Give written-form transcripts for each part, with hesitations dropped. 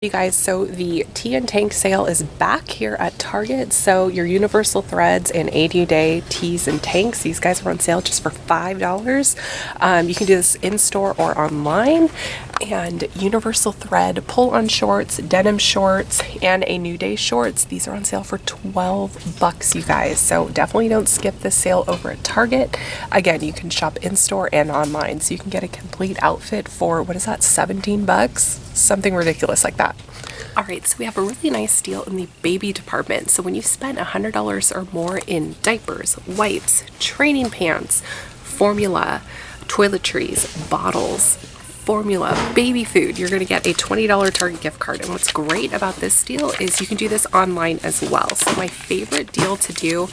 You guys, so the tea and tank sale is back here at Target. So your universal threads and 80-day teas and tanks, these guys are on sale just for $5. You can do this in store or online. And universal thread pull-on shorts, denim shorts, and a new day shorts, these are on sale for $12, you guys. So definitely don't skip this sale over at Target. Again, you can shop in store and online, so you can get a complete outfit for, what is that, 17 bucks? Something ridiculous like that. Alright, so we have a really nice deal in the baby department. So when you spend $100 or more in diapers, wipes, training pants, formula, toiletries, bottles, formula, baby food, you're going to get a $20 Target gift card. And what's great about this deal is you can do this online as well. So my favorite deal to do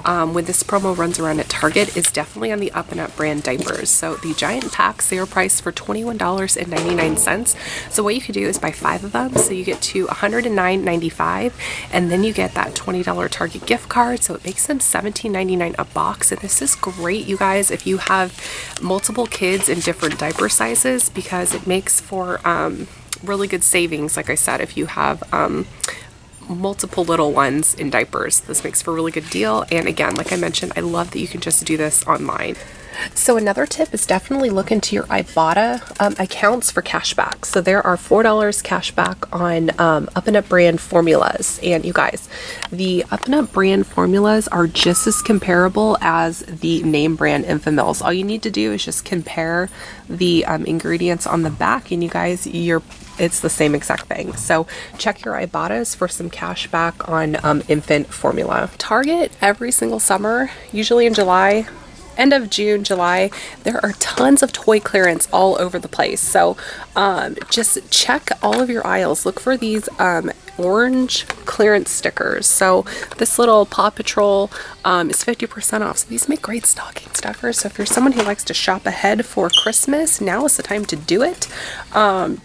when this promo runs around at Target is definitely on the Up and Up brand diapers. So the giant packs, they are priced for $21.99. So what you could do is buy 5 of them, so you get to $109.95, and then you get that $20 Target gift card. So it makes them $17.99 a box. And this is great, you guys, if you have multiple kids in different diaper sizes, because it makes for really good savings. Like I said, if you have multiple little ones in diapers, this makes for a really good deal. And again, like I mentioned, I love that you can just do this online. So another tip is definitely look into your Ibotta accounts for cashback. So there are $4 cashback on Up and Up brand formulas. And you guys, the Up and Up brand formulas are just as comparable as the name brand Infamils. All you need to do is just compare the ingredients on the back, and you guys, it's the same exact thing. So check your Ibottas for some cash back on infant formula. Target every single summer, usually in July, end of June, July, there are tons of toy clearance all over the place. So just check all of your aisles. Look for these orange clearance stickers. So this little Paw Patrol is 50% off. So these make great stocking stuffers. So if you're someone who likes to shop ahead for Christmas, now is the time to do it.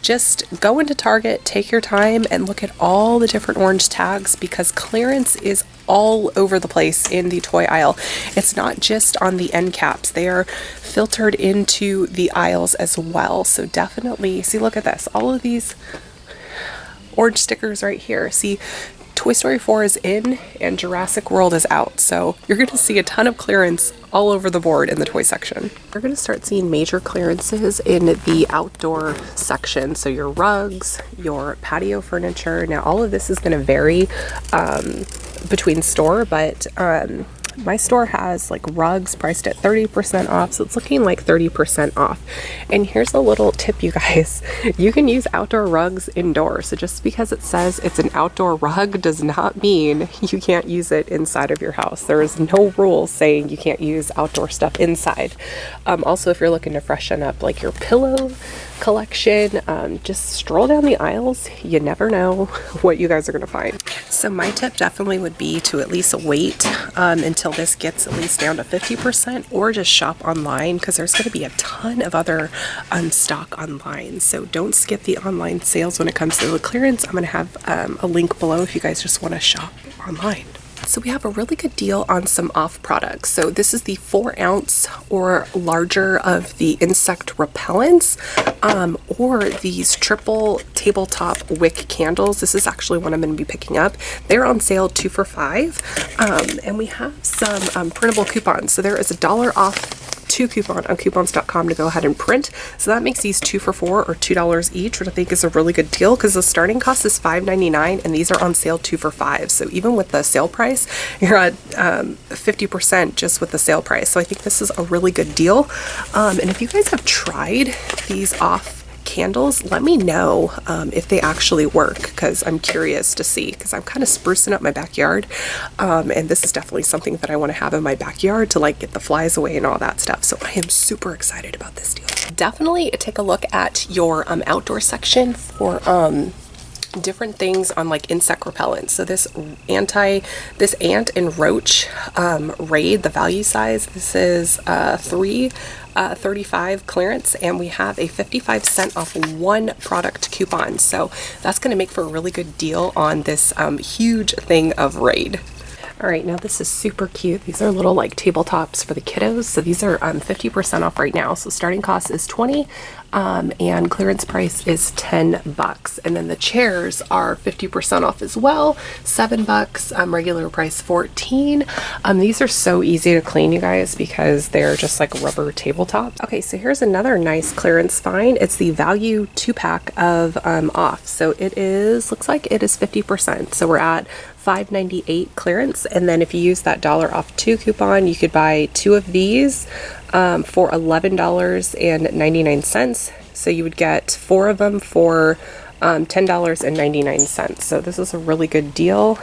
Just go into Target, take your time, and look at all the different orange tags, because clearance is all over the place in the toy aisle. It's not just on the end caps. They are filtered into the aisles as well. So definitely, see, look at this. All of these orange stickers right here. See, Toy Story 4 is in and Jurassic World is out. So you're going to see a ton of clearance all over the board in the toy section. We're going to start seeing major clearances in the outdoor section. So your rugs, your patio furniture. Now all of this is going to vary between store, but my store has like rugs priced at 30% off, so it's looking like 30% off. And here's a little tip, you guys. You can use outdoor rugs indoors. So just because it says it's an outdoor rug does not mean you can't use it inside of your house. There is no rule saying you can't use outdoor stuff inside. Also, if you're looking to freshen up like your pillow collection, just stroll down the aisles. You never know what you guys are going to find. So my tip definitely would be to at least wait until this gets at least down to 50%, or just shop online, because there's going to be a ton of other stock online. So don't skip the online sales when it comes to the clearance. I'm going to have a link below if you guys just want to shop online. So we have a really good deal on some off products. So this is the 4-ounce or larger of the insect repellents, or these triple tabletop wick candles. This is actually one I'm going to be picking up. They're on sale 2 for $5. And we have some printable coupons. So there is $1 off 2 coupon on coupons.com to go ahead and print. So that makes these 2 for $4 or $2 each, which I think is a really good deal, because the starting cost is $5.99 and these are on sale 2 for $5. So even with the sale price, you're at 50% just with the sale price. So I think this is a really good deal. And if you guys have tried these off candles, let me know if they actually work, because I'm curious to see, because I'm kind of sprucing up my backyard, and this is definitely something that I want to have in my backyard to like get the flies away and all that stuff. So I am super excited about this deal. Definitely take a look at your outdoor section for different things on like insect repellent. So this ant and roach raid, the value size, this is 335 clearance, and we have a 55% off 1 product coupon. So that's going to make for a really good deal on this huge thing of raid. All right, now this is super cute. These are little like tabletops for the kiddos. So these are 50% off right now. So starting cost is $20. and clearance price is 10 bucks. And then the chairs are 50% off as well, 7 bucks, regular price 14. These are so easy to clean, you guys, because they're just like rubber tabletops. Okay, so here's another nice clearance find. It's the value 2-pack of off. So it is, looks like it is 50%. So we're at $5.98 clearance, and then if you use that $off2 coupon, you could buy 2 of these for $11.99. So you would get 4 of them for $10.99. So this is a really good deal,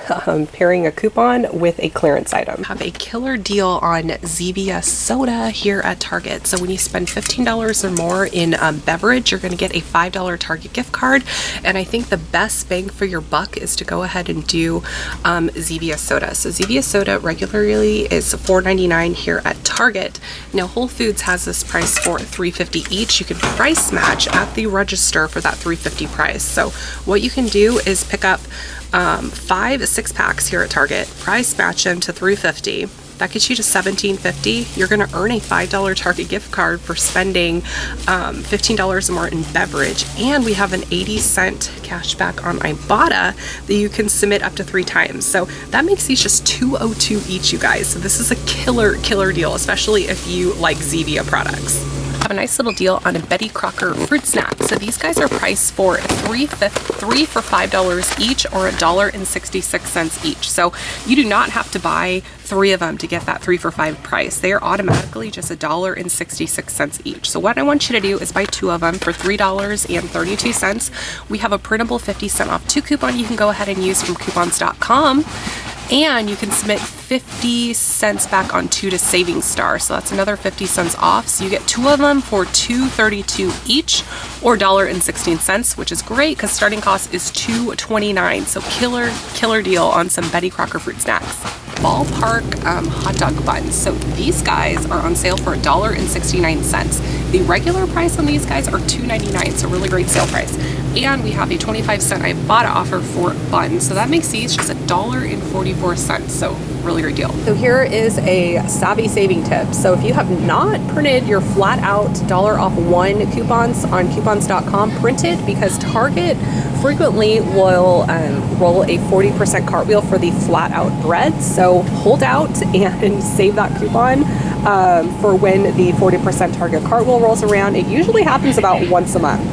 pairing a coupon with a clearance item. Have a killer deal on Zevia soda here at Target. So when you spend $15 or more in beverage, you're going to get a $5 Target gift card. And I think the best bang for your buck is to go ahead and do Zevia soda. So Zevia soda regularly is $4.99 here at Target. Now Whole Foods has this price for $3.50 each. You can price match at the register for that $3.50 price. So what you can do is pick up 5 6-packs here at Target, price match them to $3.50. That gets you to $17.50. You're going to earn a $5 Target gift card for spending $15 or more in beverage. And we have an 80-cent cash back on Ibotta that you can submit up to 3 times. So that makes these just $2.02 each, you guys. So this is a killer deal, especially if you like Zevia products. Have a nice little deal on a Betty Crocker fruit snack. So these guys are priced for three for $5 each, or $1.66 each. So you do not have to buy 3 of them to get that 3 for $5 price. They are automatically just $1.66 each. So what I want you to do is buy 2 of them for $3.32. We have a printable 50-cent off 2 coupon you can go ahead and use from coupons.com. And you can submit 50 cents back on 2 to Savings Star. So that's another 50 cents off. So you get 2 of them for $2.32 each, or $1.16, which is great because starting cost is $2.29. So killer deal on some Betty Crocker fruit snacks. Ballpark hot dog buns. So these guys are on sale for $1.69. The regular price on these guys are $2.99. So really great sale price. And we have a 25-cent Ibotta offer for buns. So that makes these just $1.44. So really great deal. So here is a savvy saving tip. So if you have not printed your flat out $off 1 coupons on coupons.com, print it, because Target frequently will roll a 40% cartwheel for the flat out bread. So hold out and save that coupon for when the 40% Target cartwheel rolls around. It usually happens about once a month.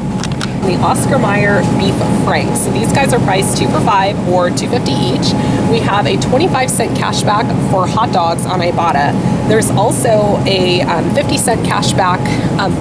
The Oscar Mayer beef franks. So these guys are priced 2 for $5 or $2.50 each. We have a 25-cent cash back for hot dogs on Ibotta. There's also a 50-cent cash back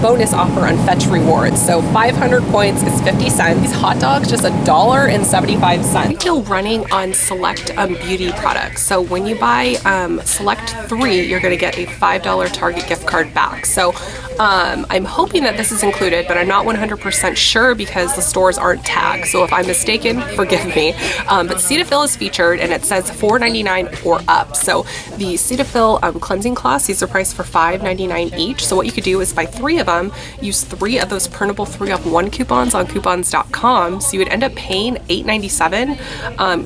bonus offer on Fetch Rewards. So 500 points is 50 cents. These hot dogs just $1.75. Retail running on select beauty products. So when you buy select 3, you're going to get a $5 Target gift card back. So I'm hoping that this is included, but I'm not 100% sure because the stores aren't tagged. So if I'm mistaken, forgive me. But Cetaphil is featured, and it says $4.99 or up. So the Cetaphil cleansing cloths, these are priced for $5.99 each. So what you could do is buy 3 of them, use 3 of those printable 3 off 1 coupons on coupons.com. So you would end up paying $8.97,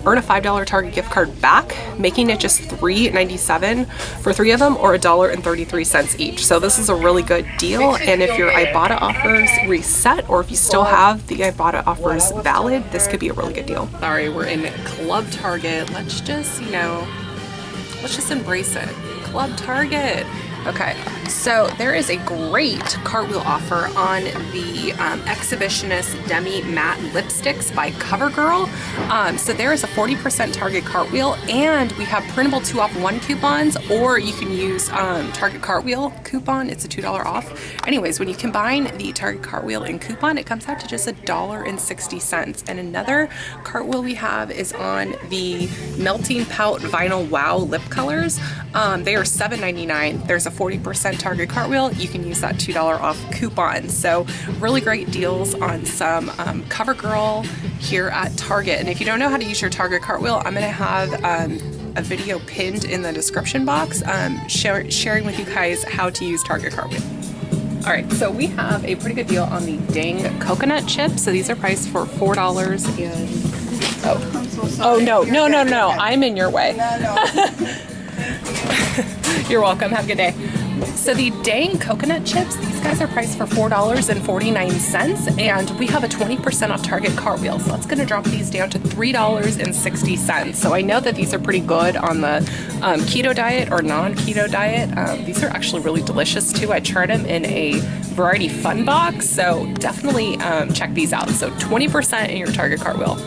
earn a $5 Target gift card back, making it just $3.97 for 3 of them, or $1.33 each. So this is a really good deal. And if your Ibotta offers reset, or if you still have the Ibotta offers valid, this could be a really good deal. Sorry, we're in Club Target. Let's just, let's just embrace it. Club Target. Okay, so there is a great cartwheel offer on the Exhibitionist Demi Matte Lipsticks by CoverGirl. So there is a 40% Target cartwheel, and we have printable 2 off 1 coupons, or you can use Target cartwheel coupon. It's a $2 off. Anyways, when you combine the Target cartwheel and coupon, it comes out to just $1.60. And another cartwheel we have is on the Melting Pout Vinyl Wow lip colors. They are $7.99. There's a 40% Target cartwheel. You can use that $2 off coupon. So really great deals on some CoverGirl here at Target. And if you don't know how to use your Target cartwheel, I'm going to have a video pinned in the description box sharing with you guys how to use Target cartwheel. All right, so we have a pretty good deal on the Dang coconut chips. So these are priced for $4 and no, I'm in your way. You're welcome. Have a good day. So the Dang coconut chips, these guys are priced for $4.49, and we have a 20% off Target Cartwheel. So that's gonna drop these down to $3.60. So I know that these are pretty good on the keto diet or non-keto diet. These are actually really delicious too. I tried them in a variety fun box, so definitely check these out. So 20% in your Target Cartwheel.